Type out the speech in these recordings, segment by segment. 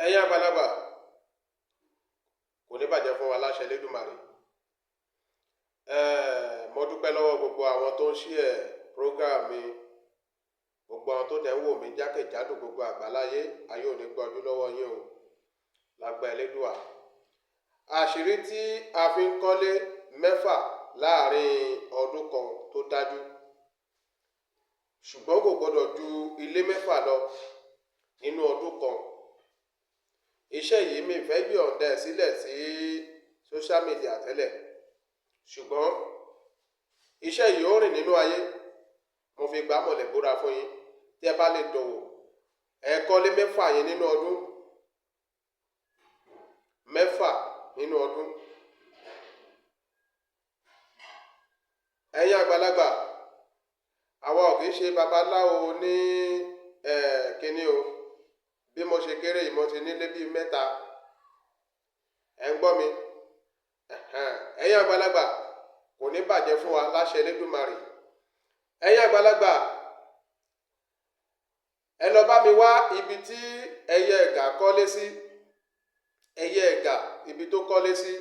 ẹ̀yin àgbàlagbà kò ní bàjẹ́ fún wa láṣẹ Elédùmarè. Mo dúpẹ́ lọ́wọ́ gbogbo àwọn tó ń share program mi, gbogbo àwọn tó dẹ̀ ń wò mí jákèjádò gbogbo àgbáláyé. Ayé ò ní gbọ́jú lọ́wọ́ yín o, lágbà Elédùà. Àṣírí tí a fi ń kọ́lé 6 láàrin ọdún kan tó dájú, ṣùgbọ́n kò gbọdọ̀ ju ilé 6 lọ nínú ọdún kan. Iṣẹ́ yìí mi fẹ́ yọ̀ǹda sílẹ̀ sí social media tẹ́lẹ̀, ṣùgbọ́n iṣẹ́ yìí ó rìn nínú ayé. Mo fi gbá mọ̀lẹ̀ búra fún yín, tí ẹ bá lè dọ̀wọ̀ ẹ kọ́lé 6 yẹn nínú ọdún 6 nínú ọdún. Ẹ̀yin àgbàlagbà, àwa ò kìí ṣe babaláwo ní kíní o. Bí mo ṣe kéré yìí, mo ti nílé bíi 3. Ẹ ń gbọ́ mi? Ẹ̀yin àgbàlagbà kò ní bàjẹ́ fún wa láṣẹ Elédùmarè. Ẹ̀yin àgbàlagbà, ẹ lọ bá mi wá ibi tí ẹyẹ ẹ̀gà kọ́lé sí. Ẹyẹ ẹ̀gà ibi tó kọ́lé sí.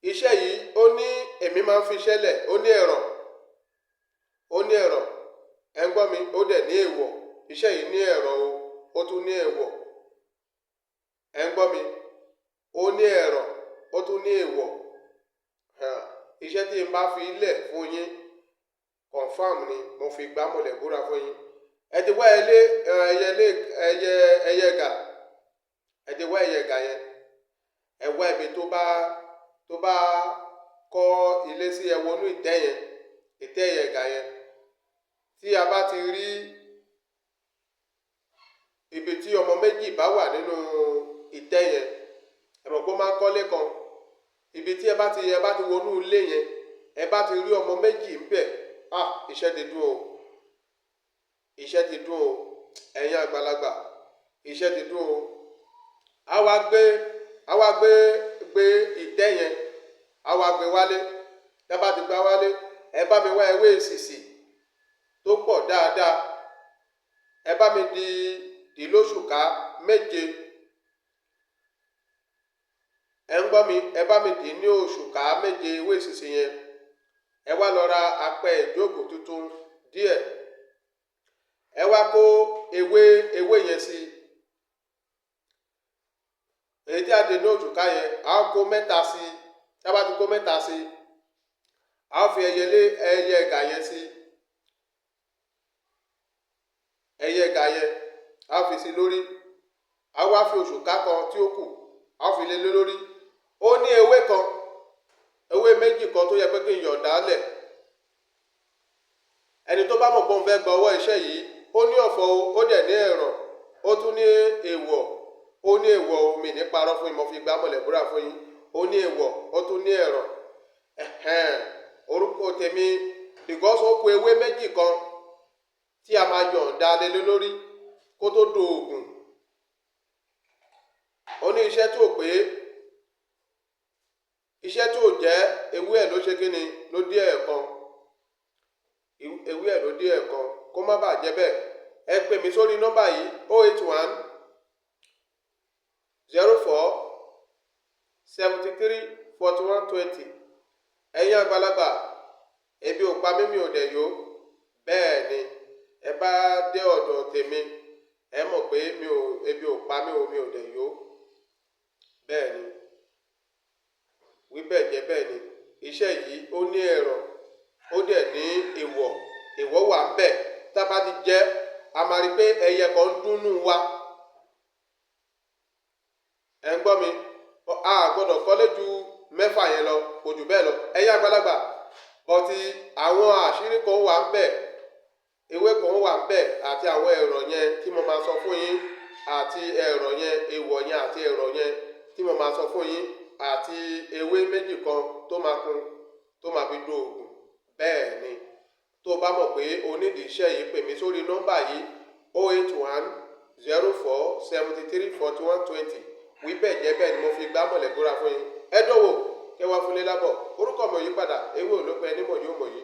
Iṣẹ́ yìí ó ní èmi máa ń fi ṣẹlẹ̀, ó ní ẹ̀rọ. Ẹ ń gbọ́ mi? Ó dẹ̀ ní èèwọ̀. Iṣẹ́ yìí ní ẹ̀rọ o, ó tún ní èèwọ̀. Ẹ ń gbọ́ mi? Ó ní ẹ̀rọ, ó tún ní èèwọ̀. Iṣẹ́ tí n bá fi lẹ̀ fún yín confirm ni, mo fi gbá mọ̀lẹ̀ búra fún yín. Ẹ ti wá ẹyẹ ẹ̀gà. Ẹ ti wá ẹyẹ ẹ̀gà yẹn. Ẹ wá ibi tó bá kọ́ ilé sí, ẹ wọnú ìtẹ́ yẹn, ìtẹ́ ẹyẹ ẹ̀gà yẹn. Tí a bá ti rí ibi tí ọmọ méjì bá wà nínú ìtẹ́ yẹn, ẹ mọ̀ pé ó máa ń kọ́lé kan. Ibi tí ẹ bá ti wọnú ilé yẹn, ẹ bá ti rí ọmọ méjì ńbẹ̀, iṣẹ́ ti dùn o. Iṣẹ́ ti dùn o. Ẹ̀yin àgbàlagbà, iṣẹ́ ti dùn o. A wá gbé ìtẹ́ yẹn, a wá gbé wálé. Tẹ bá ti gbá wálé, ẹ bá mi wá ewé èsìsì tó pọ̀ dáadáa. Ẹ bá mi di lóṣùká 7. Ẹ ń gbọ́ mi? Ẹ bá mi dì ní òṣùká 7 ewé èsìsì yẹn. Ẹ wá lọ ra apẹ ìjókòó tuntun díẹ̀. Ẹ wá kó ewé yẹn sí. Èyí tí a dì ní òṣùká yẹn, a ó kó 3 sí. Tá bá ti kó 3 sí, a ó fi ẹyẹ ẹ̀gà yẹn sí. Ẹyẹ ẹ̀gà yẹn a ó fi sí lórí. A wá fi òṣùká kan tí ó kù, a ó fi lé lórí. Ó ní ewé méjì kan tó yẹ pé kí n yọ̀ǹda lẹ̀. Ẹni tó bá mọ̀ pé òun fẹ́ gba ọwọ́ iṣẹ́ yìí, ó ní ọ̀fọ̀ o, ó dẹ̀ ní ẹ̀rọ, ó tún ní èèwọ̀. Ó ní èèwọ̀ omi ní parọ́ fún yín, mo fi gbá mọ̀lẹ̀ búra fún yín. Ó ní èèwọ̀, ó tún ní ẹ̀rọ. Orúkọ tèmi, because ó kù ewé méjì kan tí a máa yọ̀ǹda lé lórí kó tó do oògùn. Ó ní iṣẹ́ tó pé, iṣẹ́ tó jẹ́ ewé ẹ̀ ló ṣe kíni, ló dí ẹ̀ẹ̀kan. Ewé ẹ̀ ló dí ẹ̀ẹ̀kan, kó má bàa jẹ́ bẹ́ẹ̀. Ẹ pè mí sórí nọ́mbà yìí 081 04 73 41 20. Ẹ̀yin àgbàlagbà, ebi ò pa mí, mi ò dẹ̀ yó. Bẹ́ẹ̀ ni, ẹ bá dé ọ̀dọ̀ tèmi, ẹ mọ̀ pé ebi ò pa mí o, mi ò dẹ̀ yó. Bẹ́ẹ̀ ni, wí bẹ́ẹ̀ jẹ́ bẹ́ẹ̀ ni. Iṣẹ́ yìí ó ní ẹ̀rọ, ó dẹ̀ ní èèwọ̀. Èèwọ̀ wà ń bẹ̀. Tá bá ti jẹ́, a máa rí pé ẹyẹ kan ń dúnnú wa. Ẹ ń gbọ́ mi? A gbọ́dọ̀ kọ́lé ju 6 yẹn lọ, kò jù bẹ́ẹ̀ lọ. Ẹ̀yin àgbàlagbà, bọ́tí àwọn àṣírí kan wà ń bẹ̀, ewé kan wà ń bẹ̀, àti àwọn ẹ̀rọ yẹn tí mo máa sọ fún yín, àti ẹ̀rọ yẹn, èèwọ̀ yẹn àti ẹ̀rọ yẹn tí mo máa sọ fún yín, àti ewé méjì kan tó máa fi do oògùn. Bẹ́ẹ̀ ni, tó bá mọ̀ pé o nídìí iṣẹ́ yìí, pè mí sórí nọ́mbà yìí 081 04 73 41 20. Wí bẹ́ẹ̀ jẹ́ bẹ́ẹ̀ ni, mo fi gbá mọ̀lẹ̀ búra fún yín. Ẹ dọ̀wọ̀ kẹ́ wá fúnlé lábọ̀. Orúkọ mi ò yí padà, ewé ò ló pẹ́, ní mọ̀ yóò mọ̀ yìí.